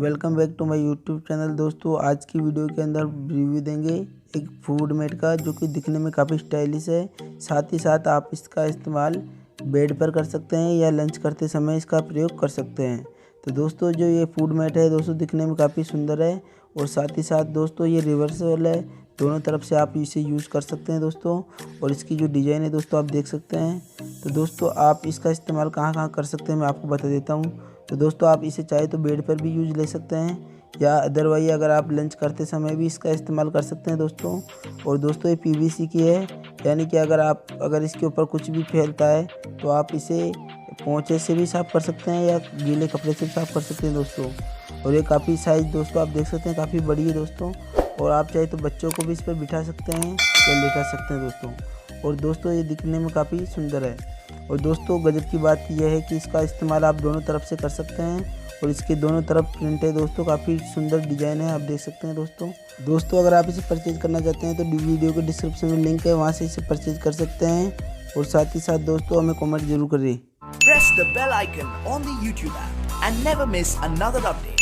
Welcome back to my YouTube channel. दोस्तों आज की वीडियो के अंदर रिव्यू देंगे एक फूड मैट का, जो कि दिखने में काफ़ी स्टाइलिश है। साथ ही साथ आप इसका इस्तेमाल बेड पर कर सकते हैं या लंच करते समय इसका प्रयोग कर सकते हैं। तो दोस्तों जो ये फूड मैट है दोस्तों दिखने में काफ़ी सुंदर है, और साथ ही साथ दोस्तों ये रिवर्सेबल है, दोनों तरफ से आप इसे यूज़ कर सकते हैं दोस्तों। और इसकी जो डिज़ाइन है दोस्तों आप देख सकते हैं। तो दोस्तों आप इसका इस्तेमाल कहाँ कहाँ कर सकते हैं मैं आपको बता देता हूँ। तो दोस्तों आप इसे चाहे तो बेड पर भी यूज़ ले सकते हैं, या अदरवाइज अगर आप लंच करते समय भी इसका इस्तेमाल कर सकते हैं दोस्तों। और दोस्तों ये PVC की है, यानी कि अगर इसके ऊपर कुछ भी फैलता है तो आप इसे पोंछे से भी साफ़ कर सकते हैं या गीले कपड़े से भी साफ़ कर सकते हैं दोस्तों। और ये काफ़ी साइज़ दोस्तों आप देख सकते हैं काफ़ी बड़ी है दोस्तों, और आप चाहे तो बच्चों को भी इस पर बिठा सकते हैं या लेटा सकते हैं दोस्तों। और दोस्तों ये दिखने में काफ़ी सुंदर है। और दोस्तों गजब की बात यह है कि इसका इस्तेमाल आप दोनों तरफ से कर सकते हैं, और इसके दोनों तरफ प्रिंट है दोस्तों, काफ़ी सुंदर डिज़ाइन है, आप देख सकते हैं दोस्तों अगर आप इसे परचेज़ करना चाहते हैं तो वीडियो के डिस्क्रिप्शन में लिंक है, वहाँ से इसे परचेज़ कर सकते हैं। और साथ ही साथ दोस्तों हमें कमेंट जरूर करिए। Press the bell icon on the YouTube app and never miss another update.